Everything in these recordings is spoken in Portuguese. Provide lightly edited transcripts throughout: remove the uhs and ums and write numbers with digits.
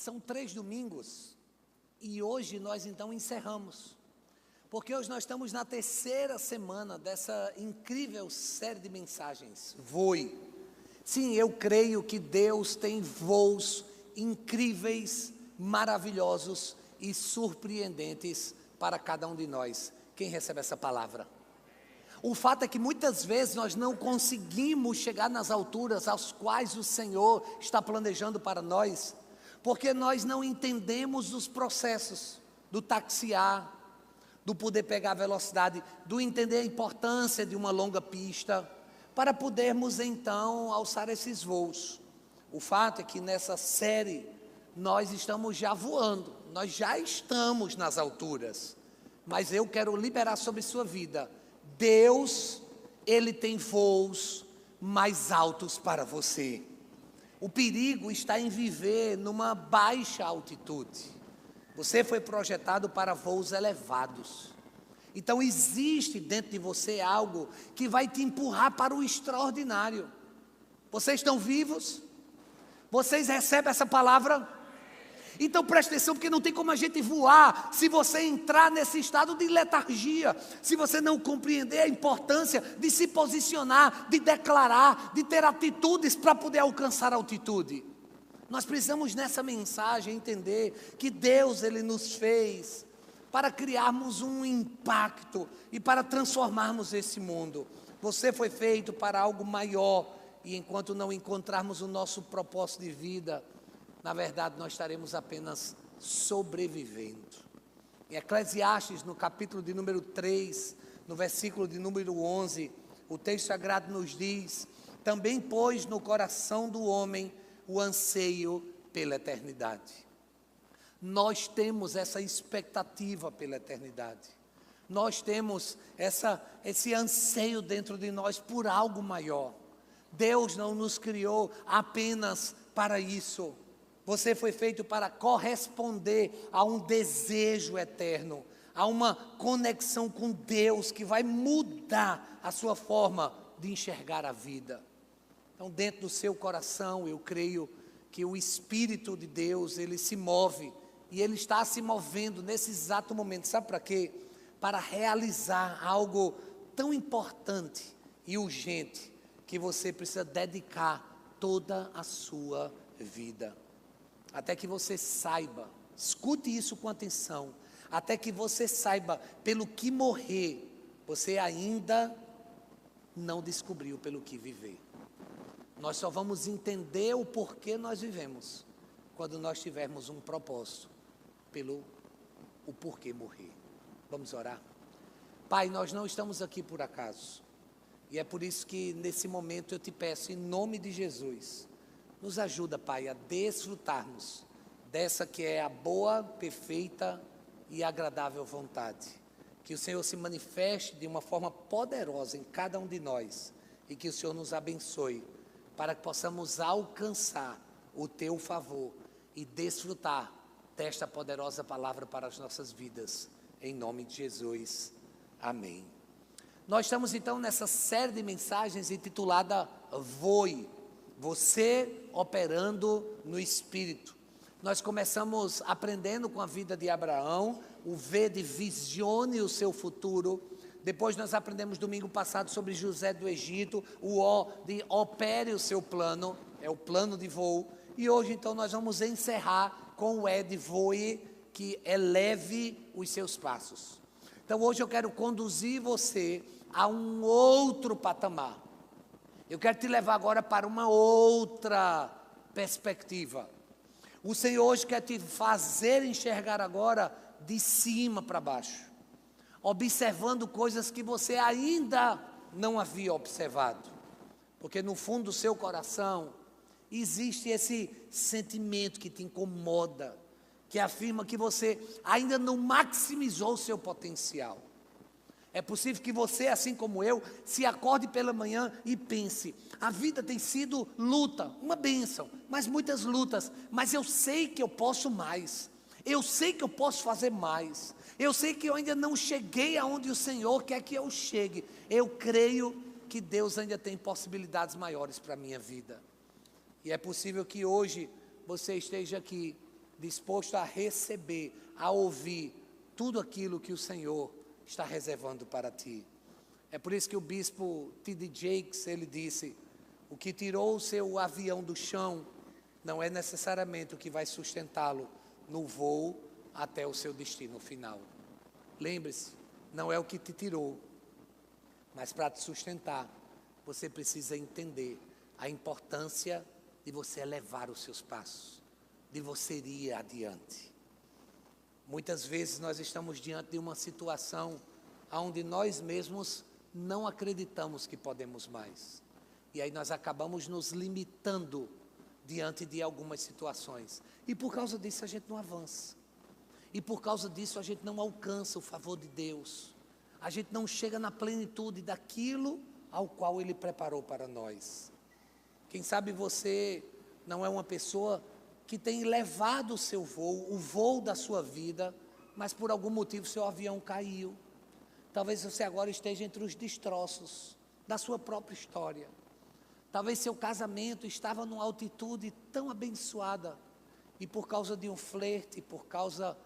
São 3 domingos e hoje nós então encerramos, porque hoje nós estamos na 3ª semana dessa incrível série de mensagens, Voe. Sim, eu creio que Deus tem voos incríveis, maravilhosos e surpreendentes para cada um de nós. Quem recebe essa palavra? O fato é que muitas vezes nós não conseguimos chegar nas alturas às quais o Senhor está planejando para nós, porque nós não entendemos os processos do taxiar, do poder pegar a velocidade, do entender a importância de uma longa pista, para podermos então alçar esses voos. O fato é que nessa série nós estamos já voando, nós já estamos nas alturas, mas eu quero liberar sobre sua vida. Deus, Ele tem voos mais altos para você. O perigo está em viver numa baixa altitude. Você foi projetado para voos elevados. Então existe dentro de você algo que vai te empurrar para o extraordinário. Vocês estão vivos? Vocês recebem essa palavra? Então preste atenção, porque não tem como a gente voar se você entrar nesse estado de letargia, se você não compreender a importância de se posicionar, de declarar, de ter atitudes para poder alcançar a altitude. Nós precisamos nessa mensagem entender que Deus, Ele nos fez para criarmos um impacto e para transformarmos esse mundo. Você foi feito para algo maior, e enquanto não encontrarmos o nosso propósito de vida, na verdade, nós estaremos apenas sobrevivendo. Em Eclesiastes, no capítulo de número 3, no versículo de número 11, o texto sagrado nos diz: também pôs no coração do homem o anseio pela eternidade. Nós temos essa expectativa pela eternidade. Nós temos esse anseio dentro de nós por algo maior. Deus não nos criou apenas para isso. Você foi feito para corresponder a um desejo eterno, a uma conexão com Deus que vai mudar a sua forma de enxergar a vida. Então, dentro do seu coração, eu creio que o Espírito de Deus, ele se move, e ele está se movendo nesse exato momento. Sabe para quê? Para realizar algo tão importante e urgente, que você precisa dedicar toda a sua vida. Até que você saiba, escute isso com atenção, até que você saiba pelo que morrer, você ainda não descobriu pelo que viver. Nós só vamos entender o porquê nós vivemos, quando nós tivermos um propósito, pelo o porquê morrer. Vamos orar? Pai, nós não estamos aqui por acaso, e é por isso que nesse momento eu te peço, em nome de Jesus, nos ajuda, Pai, a desfrutarmos dessa que é a boa, perfeita e agradável vontade. Que o Senhor se manifeste de uma forma poderosa em cada um de nós, e que o Senhor nos abençoe, para que possamos alcançar o Teu favor e desfrutar desta poderosa palavra para as nossas vidas. Em nome de Jesus. Amém. Nós estamos então nessa série de mensagens intitulada Voe. Você operando no Espírito. Nós começamos aprendendo com a vida de Abraão, o V de visione o seu futuro. Depois nós aprendemos domingo passado sobre José do Egito, o O de opere o seu plano, é o plano de voo. E hoje então nós vamos encerrar com o E de voe, que eleve os seus passos. Então hoje eu quero conduzir você a um outro patamar. Eu quero te levar agora para uma outra perspectiva. O Senhor hoje quer te fazer enxergar agora de cima para baixo, observando coisas que você ainda não havia observado. Porque no fundo do seu coração existe esse sentimento que te incomoda, que afirma que você ainda não maximizou o seu potencial. É possível que você, assim como eu, se acorde pela manhã e pense: a vida tem sido luta, uma bênção, mas muitas lutas, mas eu sei que eu posso mais, eu sei que eu posso fazer mais, eu sei que eu ainda não cheguei aonde o Senhor quer que eu chegue, eu creio que Deus ainda tem possibilidades maiores para a minha vida. E é possível que hoje você esteja aqui disposto a receber, a ouvir tudo aquilo que o Senhor está reservando para ti. É por isso que o bispo T.D. Jakes, ele disse: o que tirou o seu avião do chão não é necessariamente o que vai sustentá-lo no voo até o seu destino final. Lembre-se, não é o que te tirou, mas para te sustentar, você precisa entender a importância de você elevar os seus passos, de você ir adiante. Muitas vezes nós estamos diante de uma situação onde nós mesmos não acreditamos que podemos mais. E aí nós acabamos nos limitando diante de algumas situações. E por causa disso a gente não avança. E por causa disso a gente não alcança o favor de Deus. A gente não chega na plenitude daquilo ao qual Ele preparou para nós. Quem sabe você não é uma pessoa que tem levado o seu voo, o voo da sua vida, mas por algum motivo seu avião caiu. Talvez você agora esteja entre os destroços da sua própria história. Talvez seu casamento estava numa altitude tão abençoada, e por causa de um flerte, por causa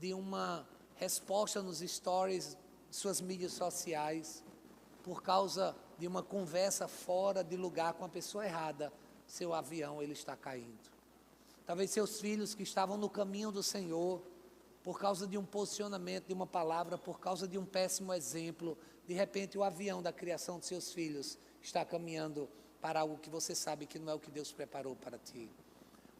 de uma resposta nos stories de suas mídias sociais, por causa de uma conversa fora de lugar com a pessoa errada, seu avião ele está caindo. Talvez seus filhos que estavam no caminho do Senhor, por causa de um posicionamento, de uma palavra, por causa de um péssimo exemplo, de repente o avião da criação de seus filhos está caminhando para algo que você sabe que não é o que Deus preparou para ti.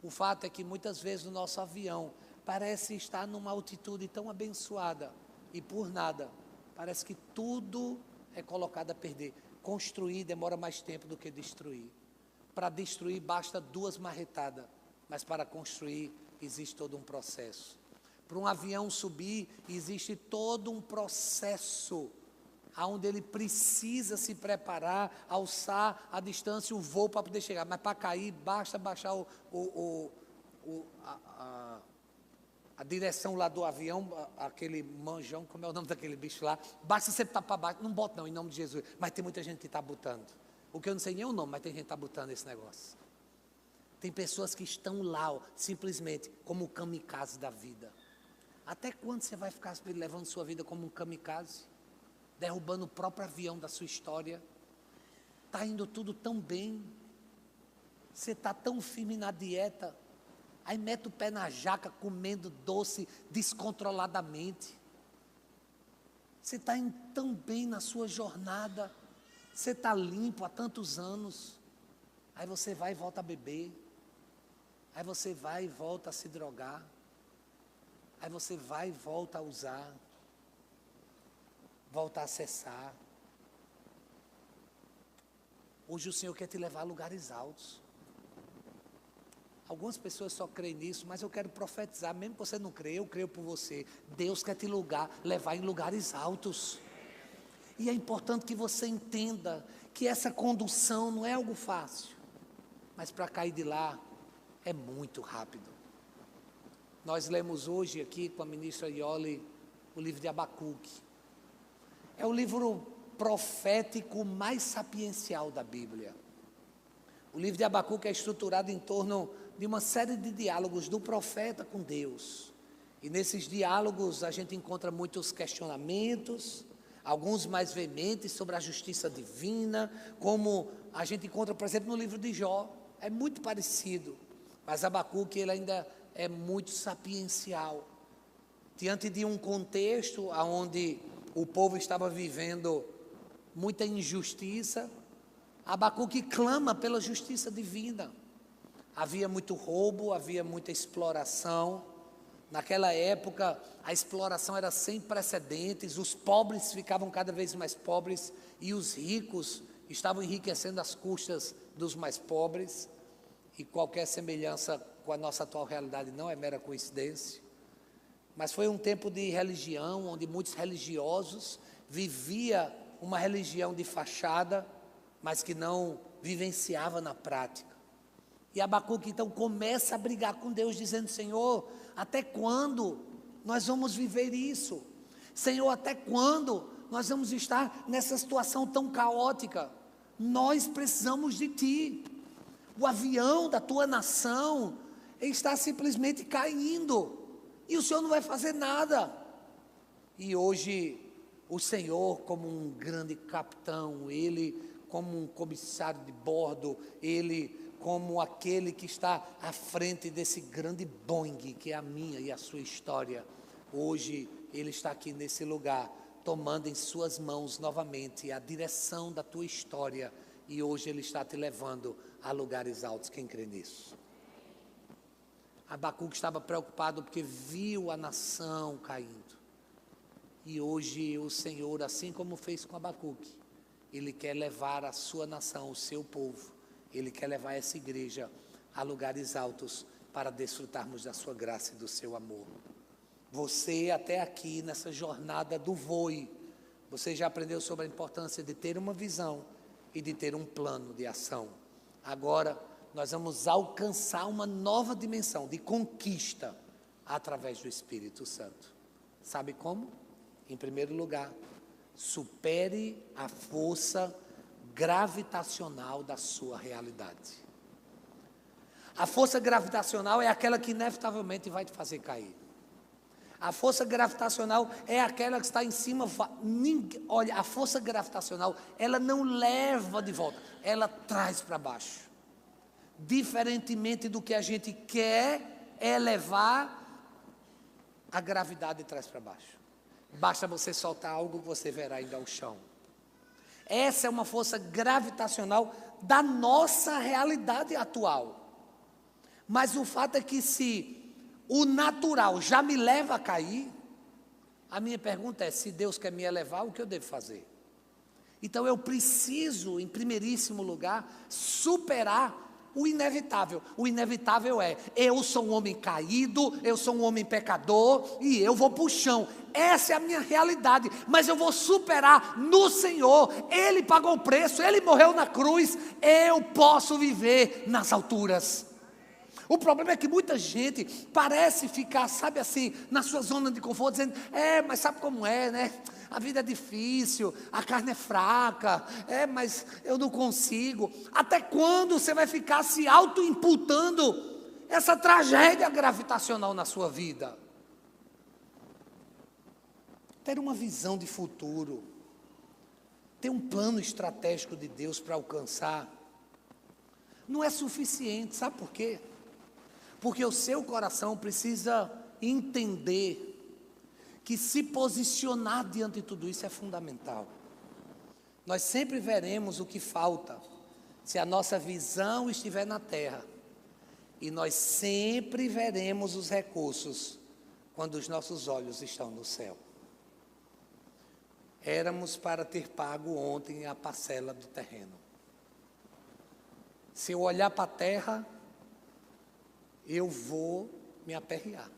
O fato é que muitas vezes o nosso avião parece estar numa altitude tão abençoada e por nada, parece que tudo é colocado a perder. Construir demora mais tempo do que destruir. Para destruir basta 2 marretadas, mas para construir existe todo um processo. Para um avião subir existe todo um processo onde ele precisa se preparar, alçar a distância, o voo para poder chegar. Mas para cair, basta baixar a direção lá do avião, aquele manjão, como é o nome daquele bicho lá, basta você estar para baixo, não bota não, em nome de Jesus. Mas tem muita gente que está botando. O que eu não sei nem o nome, mas tem gente que está botando esse negócio. Tem pessoas que estão lá, simplesmente, como o kamikaze da vida. Até quando você vai ficar levando sua vida como um kamikaze? Derrubando o próprio avião da sua história? Está indo tudo tão bem, você está tão firme na dieta, aí mete o pé na jaca comendo doce descontroladamente. Você está indo tão bem na sua jornada, você está limpo há tantos anos, aí você vai e volta a beber, aí você vai e volta a se drogar, aí você vai e volta a usar, volta a acessar. Hoje o Senhor quer te levar a lugares altos. Algumas pessoas só creem nisso, mas eu quero profetizar, mesmo que você não creia, eu creio por você. Deus quer te levar em lugares altos. E é importante que você entenda que essa condução não é algo fácil, mas para cair de lá é muito rápido. Nós lemos hoje aqui com a ministra Ioli o livro de Abacuque. É o livro profético mais sapiencial da Bíblia. O livro de Abacuque é estruturado em torno de uma série de diálogos do profeta com Deus. E nesses diálogos a gente encontra muitos questionamentos, alguns mais veementes sobre a justiça divina, como a gente encontra, por exemplo, no livro de Jó. É muito parecido, mas Abacuque ele ainda é muito sapiencial. Diante de um contexto onde o povo estava vivendo muita injustiça, Abacuque clama pela justiça divina. Havia muito roubo, havia muita exploração. Naquela época, a exploração era sem precedentes, os pobres ficavam cada vez mais pobres e os ricos estavam enriquecendo às custas dos mais pobres. E qualquer semelhança com a nossa atual realidade não é mera coincidência. Mas foi um tempo de religião, onde muitos religiosos viviam uma religião de fachada, mas que não vivenciava na prática. E Abacuque então começa a brigar com Deus, dizendo: Senhor, até quando nós vamos viver isso? Senhor, até quando nós vamos estar nessa situação tão caótica? Nós precisamos de Ti. O avião da Tua nação está simplesmente caindo, e o Senhor não vai fazer nada. E hoje, o Senhor, como um grande capitão, Ele como um comissário de bordo, Ele como aquele que está à frente desse grande Boeing, que é a minha e a sua história, hoje Ele está aqui nesse lugar, tomando em suas mãos novamente a direção da tua história, e hoje Ele está te levando a lugares altos. Quem crê nisso? Abacuque estava preocupado porque viu a nação caindo, e hoje o Senhor, assim como fez com Abacuque, Ele quer levar a sua nação, o seu povo, Ele quer levar essa igreja a lugares altos, para desfrutarmos da sua graça e do seu amor. Você até aqui nessa jornada do Voe, você já aprendeu sobre a importância de ter uma visão e de ter um plano de ação. Agora nós vamos alcançar uma nova dimensão de conquista através do Espírito Santo. Sabe como? Em primeiro lugar, supere a força gravitacional da sua realidade. A força gravitacional é aquela que inevitavelmente vai te fazer cair. A força gravitacional é aquela que está em cima. Olha, a força gravitacional, ela não leva de volta, ela traz para baixo. Diferentemente do que a gente quer elevar, a gravidade traz para baixo. Basta você soltar algo que você verá indo ao chão. Essa é uma força gravitacional da nossa realidade atual. Mas o fato é que se o natural já me leva a cair, a minha pergunta é, se Deus quer me elevar, o que eu devo fazer? Então eu preciso, em primeiríssimo lugar, superar o inevitável. O inevitável é, eu sou um homem caído, eu sou um homem pecador, e eu vou para o chão. Essa é a minha realidade, mas eu vou superar no Senhor. Ele pagou o preço, Ele morreu na cruz, eu posso viver nas alturas. O problema é que muita gente parece ficar, sabe assim, na sua zona de conforto, dizendo, mas sabe como é, né? A vida é difícil, a carne é fraca, mas eu não consigo. Até quando você vai ficar se auto-imputando essa tragédia gravitacional na sua vida? Ter uma visão de futuro, ter um plano estratégico de Deus para alcançar, não é suficiente, sabe por quê? Porque o seu coração precisa entender que se posicionar diante de tudo isso é fundamental. Nós sempre veremos o que falta se a nossa visão estiver na terra, e nós sempre veremos os recursos quando os nossos olhos estão no céu. Éramos para ter pago ontem a parcela do terreno. Se eu olhar para a terra, eu vou me aperrear,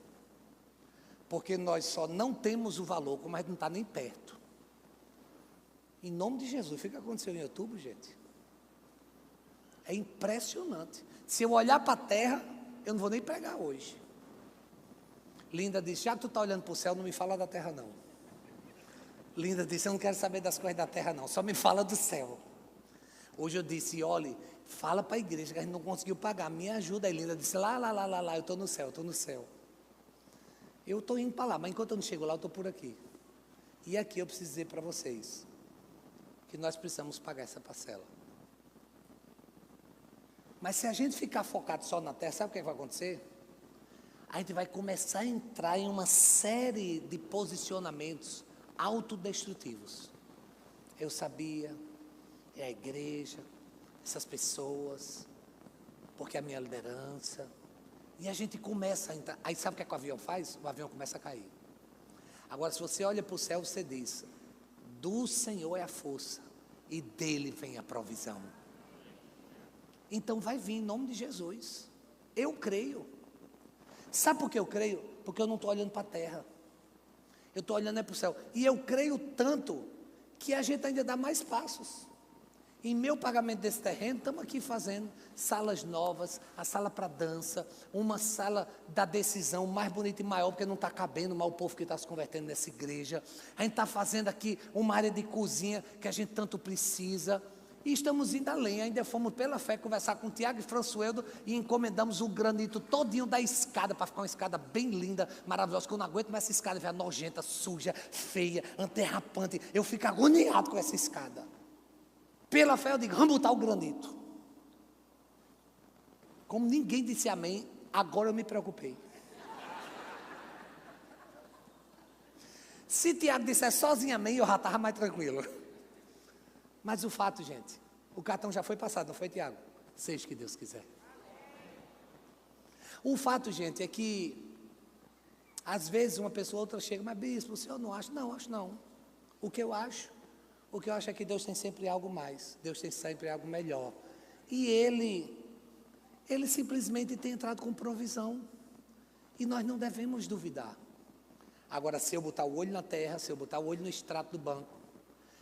porque nós só não temos o valor, como a gente não está nem perto. Em nome de Jesus, fica acontecendo em outubro, gente. É impressionante. Se eu olhar para a terra, eu não vou nem pregar hoje. Linda disse, já que tu está olhando para o céu, não me fala da terra não. Linda disse, eu não quero saber das coisas da terra não, só me fala do céu. Hoje eu disse, olha, fala para a igreja que a gente não conseguiu pagar, me ajuda. A Linda disse, lá, eu estou no céu, eu estou no céu. Eu estou indo para lá, mas enquanto eu não chego lá, eu estou por aqui. E aqui eu preciso dizer para vocês, que nós precisamos pagar essa parcela. Mas se a gente ficar focado só na terra, sabe o que vai acontecer? A gente vai começar a entrar em uma série de posicionamentos autodestrutivos. Eu sabia, é a igreja, essas pessoas, porque é a minha liderança. E a gente começa a entrar. Aí sabe o que o avião faz? O avião começa a cair. Agora, se você olha para o céu, você diz, do Senhor é a força, e dele vem a provisão. Então vai vir em nome de Jesus. Eu creio. Sabe por que eu creio? Porque eu não estou olhando para a terra, eu estou olhando para o céu. E eu creio tanto que a gente ainda dá mais passos. Em meu pagamento desse terreno, estamos aqui fazendo salas novas, a sala para dança, uma sala da decisão mais bonita e maior, porque não está cabendo mais o povo que está se convertendo nessa igreja. A gente está fazendo aqui uma área de cozinha que a gente tanto precisa. E estamos indo além, ainda fomos pela fé conversar com o Tiago e Françoeldo e encomendamos o granito todinho da escada, para ficar uma escada bem linda, maravilhosa, que eu não aguento mais essa escada, velho, nojenta, suja, feia, anterrapante, eu fico agoniado com essa escada. Pela fé eu digo, vamos botar o granito. Como ninguém disse amém, agora eu me preocupei. Se Tiago disser sozinho amém, eu já estava mais tranquilo. Mas o fato, gente, o cartão já foi passado, não foi, Tiago? Seja que Deus quiser. O fato, gente, é que às vezes uma pessoa ou outra chega, mas bispo, o senhor não acha? Não, acho não. O que eu acho é que Deus tem sempre algo mais, Deus tem sempre algo melhor. E Ele simplesmente tem entrado com provisão. E nós não devemos duvidar. Agora, se eu botar o olho na terra, se eu botar o olho no extrato do banco,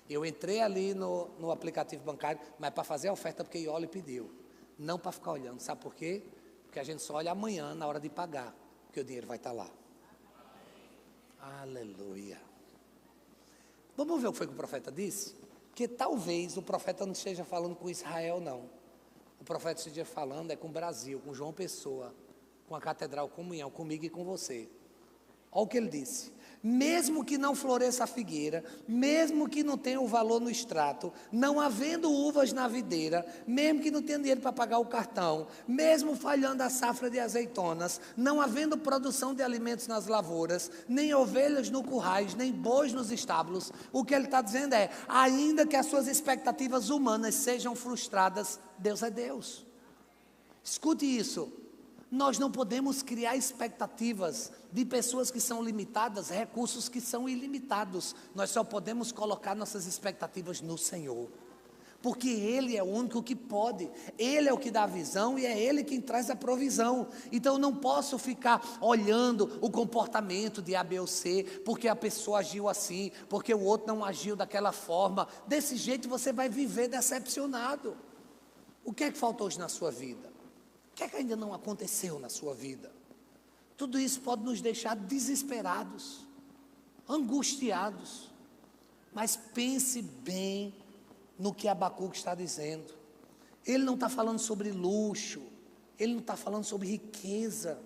eu entrei ali no aplicativo bancário, mas para fazer a oferta porque Iole pediu. Não para ficar olhando. Sabe por quê? Porque a gente só olha amanhã, na hora de pagar, porque o dinheiro vai estar lá. Aleluia. Vamos ver o que foi que o profeta disse? Que talvez o profeta não esteja falando com Israel, não. O profeta esteja falando com o Brasil, com João Pessoa, com a Catedral Comunhão, comigo e com você. Olha o que ele disse: mesmo que não floresça a figueira, mesmo que não tenha o valor no extrato, não havendo uvas na videira, mesmo que não tenha dinheiro para pagar o cartão, mesmo falhando a safra de azeitonas, não havendo produção de alimentos nas lavouras, nem ovelhas no currais, nem bois nos estábulos, o que ele está dizendo é, ainda que as suas expectativas humanas sejam frustradas, Deus é Deus. Escute isso. Nós não podemos criar expectativas de pessoas que são limitadas, recursos que são ilimitados. Nós só podemos colocar nossas expectativas no Senhor, porque Ele é o único que pode, Ele é o que dá a visão e é Ele quem traz a provisão. Então eu não posso ficar olhando o comportamento de A, B ou C, porque a pessoa agiu assim, porque o outro não agiu daquela forma. Desse jeito você vai viver decepcionado. O que é que falta hoje na sua vida? O que é que ainda não aconteceu na sua vida? Tudo isso pode nos deixar desesperados, angustiados. Mas pense bem no que Abacuque está dizendo. Ele não está falando sobre luxo, ele não está falando sobre riqueza,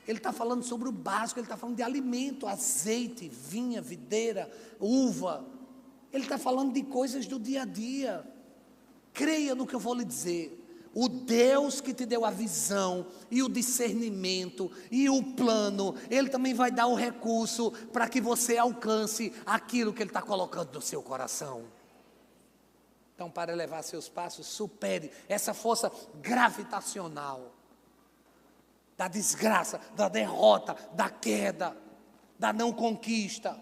ele está falando sobre o básico, ele está falando de alimento, azeite, vinha, videira, uva. Ele está falando de coisas do dia a dia. Creia no que eu vou lhe dizer. O Deus que te deu a visão e o discernimento e o plano, Ele também vai dar o recurso para que você alcance aquilo que Ele está colocando no seu coração. Então, para elevar seus passos, supere essa força gravitacional da desgraça, da derrota, da queda, da não conquista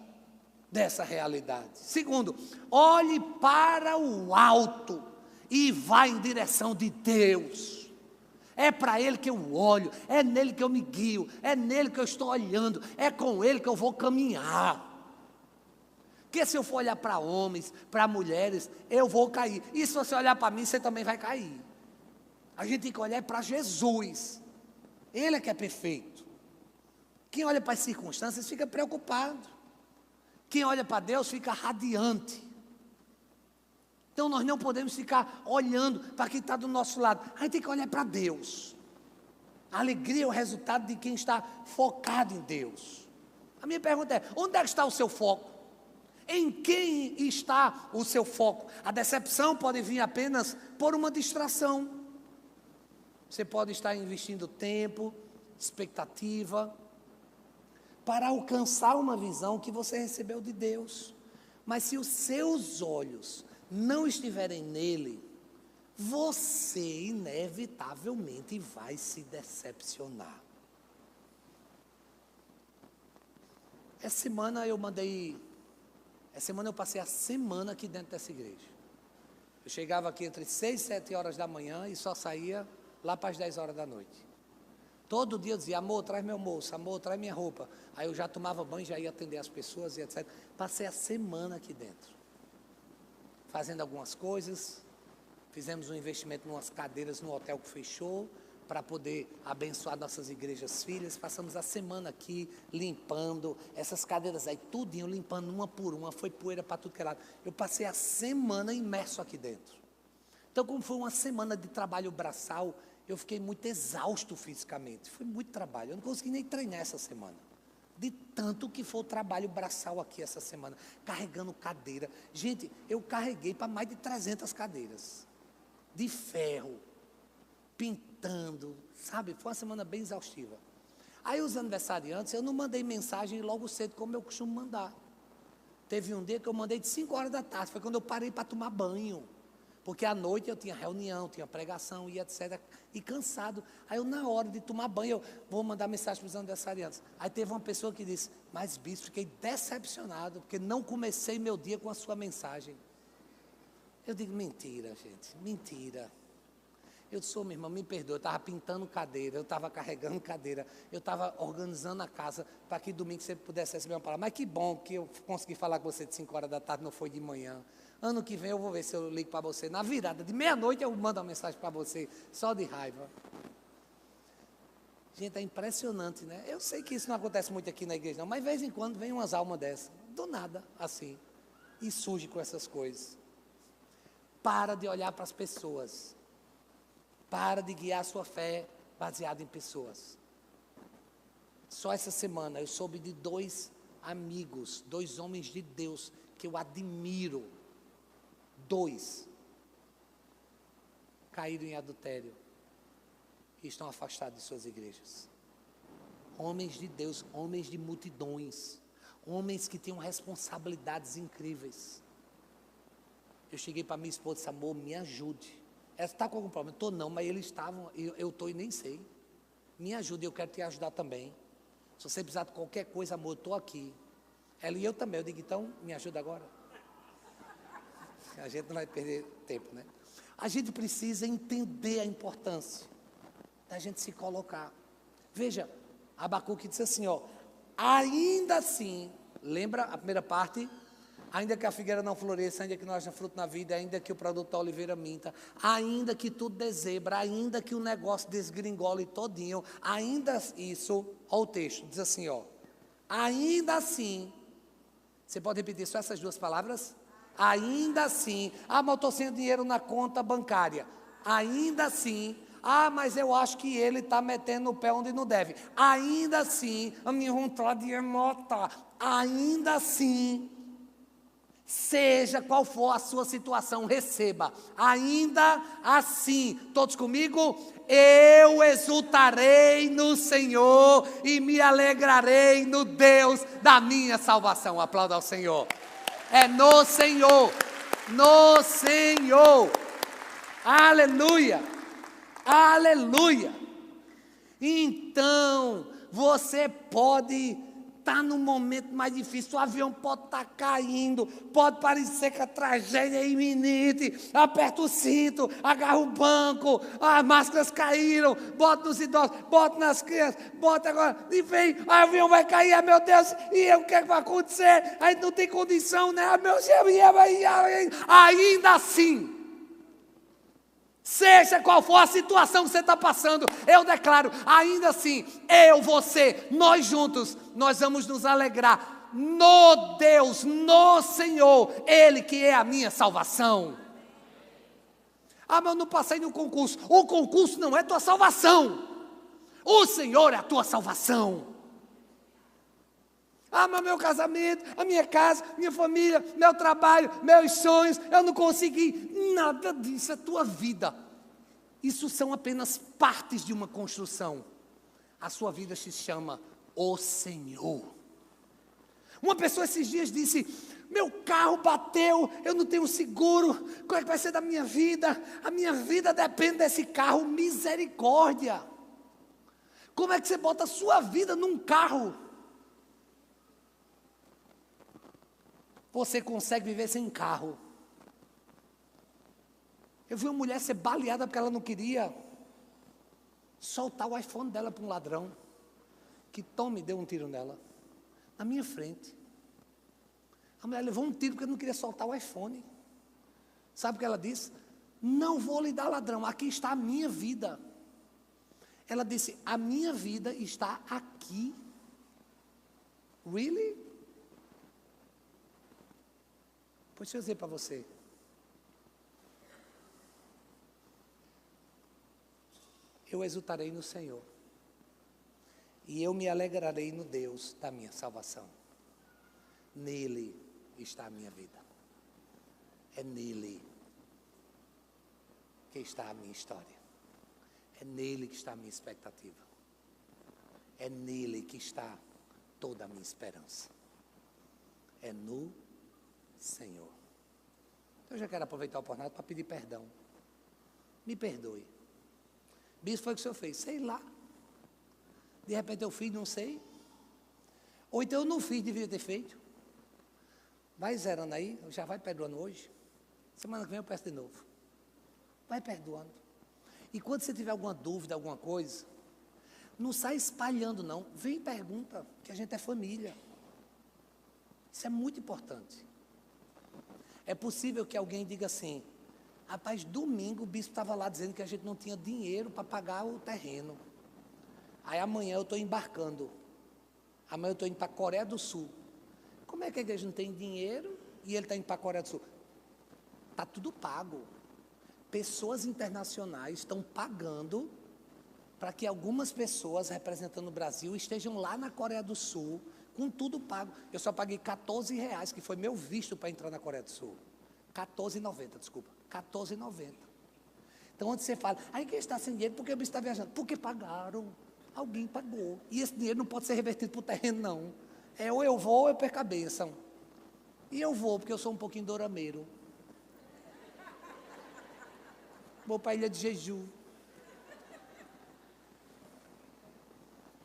dessa realidade. Segundo, olhe para o alto e vai em direção de Deus. É para Ele que eu olho, é nele que eu me guio, é nele que eu estou olhando, é com Ele que eu vou caminhar. Porque se eu for olhar para homens, para mulheres, eu vou cair. E se você olhar para mim, você também vai cair. A gente tem que olhar para Jesus. Ele é que é perfeito. Quem olha para as circunstâncias fica preocupado. Quem olha para Deus fica radiante. Então nós não podemos ficar olhando para quem está do nosso lado. A gente tem que olhar para Deus. A alegria é o resultado de quem está focado em Deus. A minha pergunta é, onde é que está o seu foco? Em quem está o seu foco? A decepção pode vir apenas por uma distração. Você pode estar investindo tempo, expectativa, para alcançar uma visão que você recebeu de Deus. Mas se os seus olhos não estiverem nele, você inevitavelmente vai se decepcionar. Essa semana eu passei a semana aqui dentro dessa igreja. Eu chegava aqui entre 6 e 7 horas da manhã e só saía lá para as 10 horas da noite. Todo dia eu dizia, amor, traz meu almoço, amor, traz minha roupa. Aí eu já tomava banho, já ia atender as pessoas e etc. Passei a semana aqui dentro, fazendo algumas coisas. Fizemos um investimento em umas cadeiras no hotel que fechou, para poder abençoar nossas igrejas filhas. Passamos a semana aqui, limpando essas cadeiras aí, tudinho, limpando uma por uma, foi poeira para tudo que era lado. Eu passei a semana imerso aqui dentro. Então, como foi uma semana de trabalho braçal, eu fiquei muito exausto fisicamente. Foi muito trabalho. Eu não consegui nem treinar essa semana. De tanto que foi o trabalho braçal aqui essa semana. Carregando cadeira. Gente, eu carreguei para mais de 300 cadeiras. De ferro. Pintando. Sabe? Foi uma semana bem exaustiva. Aí os aniversariantes, eu não mandei mensagem logo cedo, como eu costumo mandar. Teve um dia que eu mandei de 5 horas da tarde. Foi quando eu parei para tomar banho. Porque à noite eu tinha reunião, tinha pregação e etc. E cansado. Aí eu, na hora de tomar banho, eu vou mandar mensagem para os aniversariantes. Aí teve uma pessoa que disse, mas bispo, fiquei decepcionado, porque não comecei meu dia com a sua mensagem. Eu digo, mentira, gente, mentira. Eu sou, minha irmã, me perdoa, eu estava pintando cadeira, eu estava carregando cadeira, eu estava organizando a casa para que domingo você pudesse receber uma palavra. Mas que bom que eu consegui falar com você de 5 horas da tarde, não foi de manhã. Ano que vem eu vou ver se eu ligo para você. Na virada de meia-noite eu mando uma mensagem para você, só de raiva. Gente, é impressionante, né? Eu sei que isso não acontece muito aqui na igreja, não, mas de vez em quando vem umas almas dessas, do nada, assim, e surge com essas coisas. Para de olhar para as pessoas. Para de guiar a sua fé baseada em pessoas. Só essa semana eu soube de 2 amigos, 2 homens de Deus que eu admiro. 2 caíram em adultério e estão afastados de suas igrejas. Homens de Deus, homens de multidões, homens que tinham responsabilidades incríveis. Eu cheguei para minha esposa e disse, amor, me ajude. Ela está com algum problema? Estou não, mas eles estavam, eu estou e nem sei. Me ajude, eu quero te ajudar também. Se você precisar de qualquer coisa, amor, eu estou aqui. Ela e eu também. Eu digo, então, me ajuda agora. A gente não vai perder tempo, né? A gente precisa entender a importância da gente se colocar. Veja, Abacuque disse assim, ó, ainda assim, lembra a primeira parte? Ainda que a figueira não floresça, ainda que não haja fruto na vida, ainda que o produto da oliveira minta, ainda que tudo dezebra, ainda que o negócio desgringole todinho, ainda isso, olha o texto, diz assim, ó, ainda assim, você pode repetir só essas 2 palavras? Ainda assim, mas eu estou sem dinheiro na conta bancária, ainda assim, mas eu acho que ele está metendo o pé onde não deve, ainda assim, a minha vontade é matar, ainda assim, seja qual for a sua situação, receba, ainda assim, todos comigo, eu exultarei no Senhor e me alegrarei no Deus da minha salvação. Aplauda ao Senhor. É no Senhor, no Senhor, aleluia, aleluia. Então, você pode estar num momento mais difícil, o avião pode estar caindo, pode parecer que a tragédia é iminente, aperta o cinto, agarra o banco, as máscaras caíram, bota nos idosos, bota nas crianças, bota agora, e vem, o avião vai cair, meu Deus, e o que vai acontecer? Aí não tem condição, né? Meu Deus, ainda assim, seja qual for a situação que você está passando, eu declaro, ainda assim, eu, você, nós juntos, nós vamos nos alegrar no Deus, no Senhor, Ele que é a minha salvação. Mas eu não passei no concurso. O concurso não é tua salvação. O Senhor é a tua salvação. Mas meu casamento, a minha casa, minha família, meu trabalho, meus sonhos, eu não consegui. Nada disso é tua vida. Isso são apenas partes de uma construção. A sua vida se chama o Senhor. Uma pessoa esses dias disse, meu carro bateu, eu não tenho seguro, como é que vai ser da minha vida? A minha vida depende desse carro, misericórdia. Como é que você bota a sua vida num carro? Você consegue viver sem carro. Eu vi uma mulher ser baleada porque ela não queria soltar o iPhone dela para um ladrão, que deu um tiro nela, na minha frente. A mulher levou um tiro porque não queria soltar o iPhone. Sabe o que ela disse? Não vou lhe dar, ladrão, aqui está a minha vida. Ela disse, a minha vida está aqui. Really? Pois deixa eu dizer para você. Eu exultarei no Senhor, e eu me alegrarei no Deus da minha salvação. Nele está a minha vida. É nele que está a minha história. É nele que está a minha expectativa. É nele que está toda a minha esperança. É no Senhor. Eu já quero aproveitar a oportunidade para pedir perdão. Me perdoe. Bispo, foi o que o senhor fez? Sei lá. De repente eu fiz, não sei. Ou então eu não fiz, devia ter feito. Vai zerando aí, já vai perdoando hoje. Semana que vem eu peço de novo. Vai perdoando. E quando você tiver alguma dúvida, alguma coisa, não sai espalhando não. Vem e pergunta, que a gente é família. Isso é muito importante. É possível que alguém diga assim: rapaz, domingo o bispo estava lá dizendo que a gente não tinha dinheiro para pagar o terreno. Aí amanhã eu estou embarcando. Amanhã eu estou indo para a Coreia do Sul. Como é que a igreja não tem dinheiro e ele está indo para a Coreia do Sul? Está tudo pago. Pessoas internacionais estão pagando para que algumas pessoas representando o Brasil estejam lá na Coreia do Sul, com tudo pago. Eu só paguei R$14, que foi meu visto para entrar na Coreia do Sul. R$14,90, desculpa. R$14,90. Então, onde você fala, a igreja está sem dinheiro, porque o bicho está viajando? Porque pagaram. Alguém pagou. E esse dinheiro não pode ser revertido para o terreno, não. É ou eu vou ou eu perco a bênção. E eu vou, porque eu sou um pouquinho dorameiro. Vou para a Ilha de Jeju.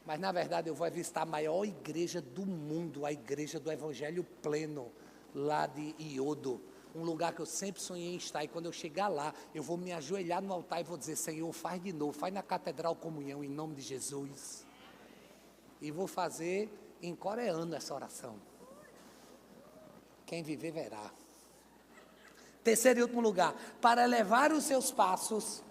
Mas, na verdade, eu vou visitar a maior igreja do mundo, a igreja do Evangelho Pleno, lá de Iodo. Um lugar que eu sempre sonhei em estar. E quando eu chegar lá, eu vou me ajoelhar no altar e vou dizer: Senhor, faz de novo, faz na Catedral Comunhão, em nome de Jesus. E vou fazer em coreano essa oração. Quem viver, verá. Terceiro e último lugar, para elevar os seus passos,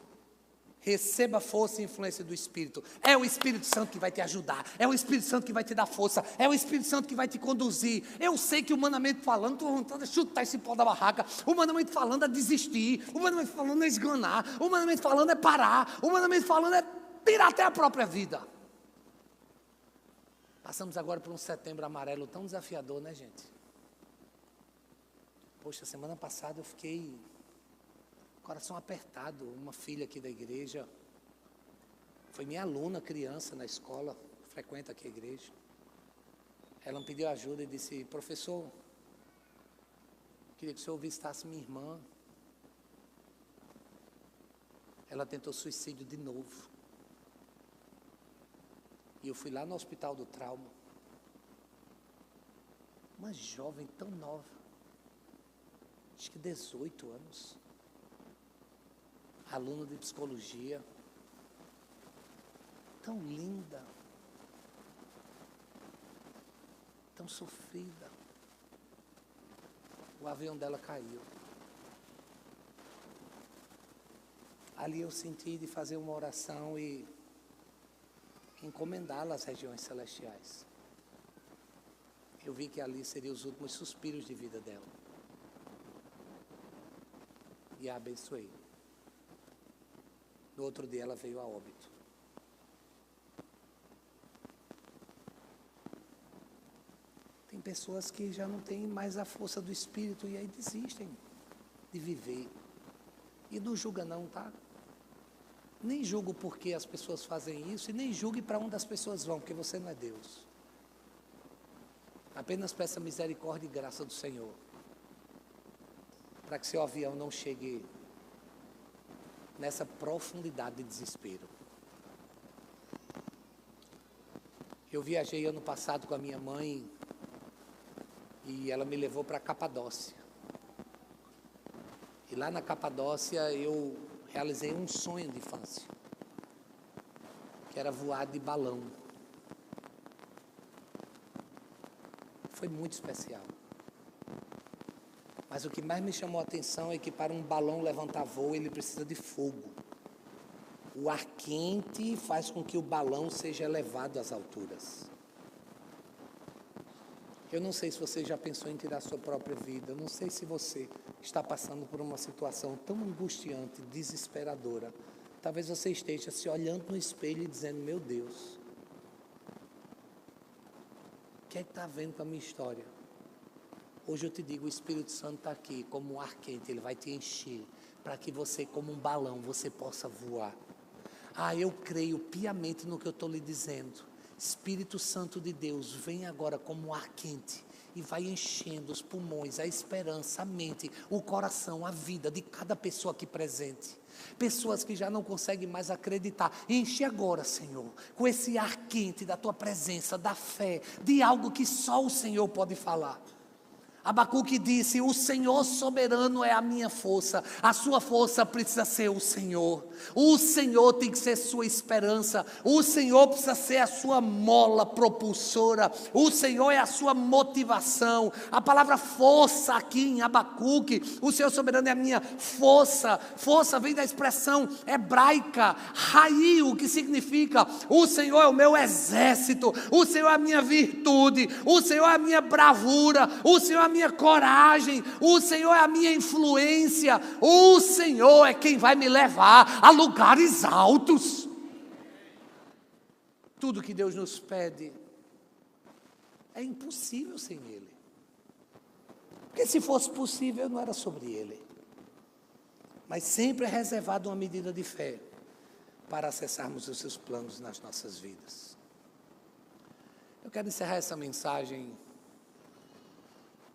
receba força e influência do Espírito. É o Espírito Santo que vai te ajudar. É o Espírito Santo que vai te dar força. É o Espírito Santo que vai te conduzir. Eu sei que humanamente falando, estou vontade de chutar esse pau da barraca. Humanamente falando é desistir. Humanamente falando é esganar. Humanamente falando é parar. Humanamente falando é tirar até a própria vida. Passamos agora por um setembro amarelo tão desafiador, né, gente? Poxa, semana passada eu fiquei coração apertado. Uma filha aqui da igreja, foi minha aluna, criança na escola, frequenta aqui a igreja. Ela me pediu ajuda e disse: professor, queria que o senhor visitasse minha irmã. Ela tentou suicídio de novo. E eu fui lá no hospital do trauma. Uma jovem tão nova, acho que 18 anos. Aluna de psicologia, tão linda, tão sofrida. O avião dela caiu. Ali eu senti de fazer uma oração e encomendá-la às regiões celestiais. Eu vi que ali seriam os últimos suspiros de vida dela. E a abençoei. No outro dia ela veio a óbito. Tem pessoas que já não têm mais a força do Espírito e aí desistem de viver. E não julga não, tá? Nem julgo porque as pessoas fazem isso e nem julgue para onde as pessoas vão, porque você não é Deus. Apenas peça misericórdia e graça do Senhor, para que seu avião não chegue nessa profundidade de desespero. Eu viajei ano passado com a minha mãe e ela me levou para a Capadócia. E lá na Capadócia eu realizei um sonho de infância, que era voar de balão. Foi muito especial. Mas o que mais me chamou a atenção é que para um balão levantar voo, ele precisa de fogo. O ar quente faz com que o balão seja elevado às alturas. Eu não sei se você já pensou em tirar a sua própria vida. Eu não sei se você está passando por uma situação tão angustiante, desesperadora, talvez você esteja se olhando no espelho e dizendo: meu Deus, o que é que está vendo com a minha história? Hoje eu te digo, o Espírito Santo está aqui como um ar quente, ele vai te encher, para que você, como um balão, você possa voar. Eu creio piamente no que eu estou lhe dizendo. Espírito Santo de Deus, vem agora como um ar quente e vai enchendo os pulmões, a esperança, a mente, o coração, a vida de cada pessoa aqui presente. Pessoas que já não conseguem mais acreditar, enche agora, Senhor, com esse ar quente da tua presença, da fé, de algo que só o Senhor pode falar. Abacuque disse: o Senhor soberano é a minha força. A sua força precisa ser o Senhor. O Senhor tem que ser sua esperança. O Senhor precisa ser a sua mola propulsora. O Senhor é a sua motivação. A palavra força aqui em Abacuque, o Senhor soberano é a minha força. Força vem da expressão hebraica Raí, o que significa: o Senhor é o meu exército. O Senhor é a minha virtude. O Senhor é a minha bravura. O Senhor é a minha coragem, o Senhor é a minha influência, o Senhor é quem vai me levar a lugares altos. Tudo que Deus nos pede é impossível sem Ele, porque se fosse possível não era sobre Ele, mas sempre é reservado uma medida de fé para acessarmos os seus planos nas nossas vidas. Eu quero encerrar essa mensagem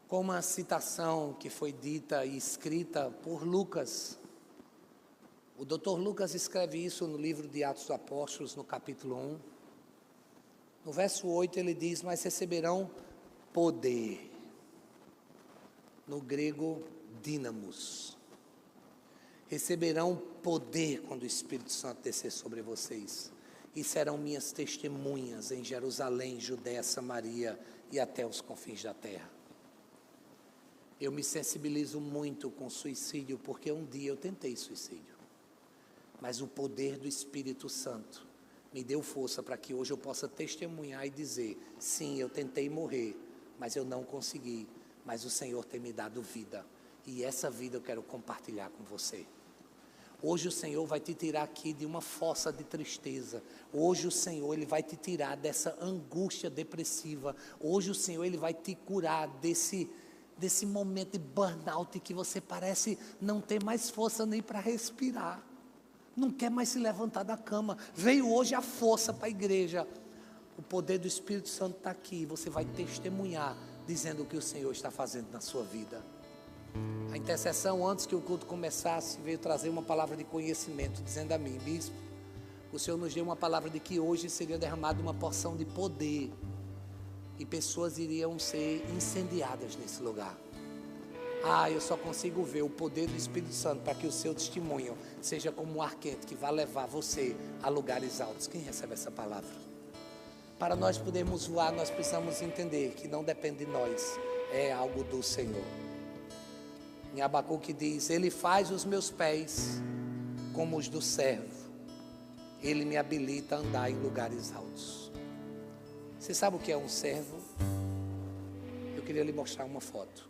com uma citação que foi dita e escrita por Lucas. O Dr. Lucas escreve isso no livro de Atos dos Apóstolos, no capítulo 1. No verso 8 ele diz: mas receberão poder. No grego, dínamos. Receberão poder quando o Espírito Santo descer sobre vocês. E serão minhas testemunhas em Jerusalém, Judéia, Samaria e até os confins da terra. Eu me sensibilizo muito com suicídio, porque um dia eu tentei suicídio. Mas o poder do Espírito Santo me deu força para que hoje eu possa testemunhar e dizer: sim, eu tentei morrer, mas eu não consegui. Mas o Senhor tem me dado vida. E essa vida eu quero compartilhar com você. Hoje o Senhor vai te tirar aqui de uma fossa de tristeza. Hoje o Senhor, Ele vai te tirar dessa angústia depressiva. Hoje o Senhor, Ele vai te curar desse momento de burnout que você parece não ter mais força nem para respirar, não quer mais se levantar da cama. Veio hoje a força para a igreja. O poder do Espírito Santo está aqui, você vai testemunhar, dizendo o que o Senhor está fazendo na sua vida. A intercessão, antes que o culto começasse, veio trazer uma palavra de conhecimento, dizendo a mim: bispo, o Senhor nos deu uma palavra de que hoje seria derramada uma porção de poder, e pessoas iriam ser incendiadas nesse lugar. Eu só consigo ver o poder do Espírito Santo para que o seu testemunho seja como um ar quente que vai levar você a lugares altos. Quem recebe essa palavra? Para nós podermos voar, nós precisamos entender que não depende de nós, é algo do Senhor. Em Abacuque diz: Ele faz os meus pés como os do servo, Ele me habilita a andar em lugares altos. Você sabe o que é um servo? Eu queria lhe mostrar uma foto.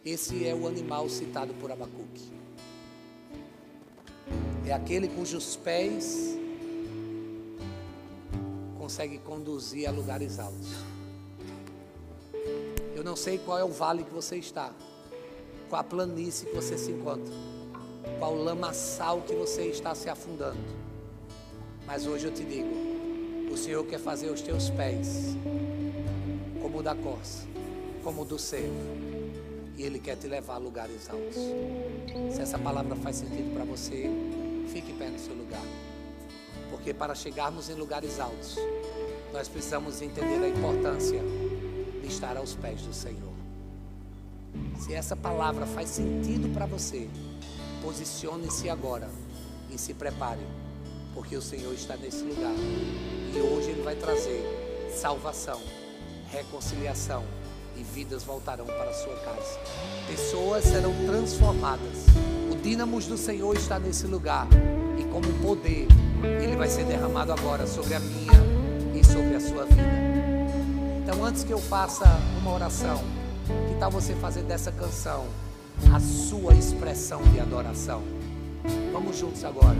Esse é o animal citado por Abacuque. É aquele cujos pés consegue conduzir a lugares altos. Eu não sei qual é o vale que você está, qual a planície que você se encontra, qual o lamaçal que você está se afundando. Mas hoje eu te digo: o Senhor quer fazer os teus pés como o da corça, como o do servo, e Ele quer te levar a lugares altos. Se essa palavra faz sentido para você, fique em pé no seu lugar, porque para chegarmos em lugares altos, nós precisamos entender a importância de estar aos pés do Senhor. Se essa palavra faz sentido para você, posicione-se agora e se prepare, porque o Senhor está nesse lugar, e hoje Ele vai trazer salvação, reconciliação, e vidas voltarão para a sua casa. Pessoas serão transformadas. O dínamos do Senhor está nesse lugar, e como poder, Ele vai ser derramado agora sobre a minha e sobre a sua vida. Então, antes que eu faça uma oração, que tal você fazer dessa canção a sua expressão de adoração. Vamos juntos agora.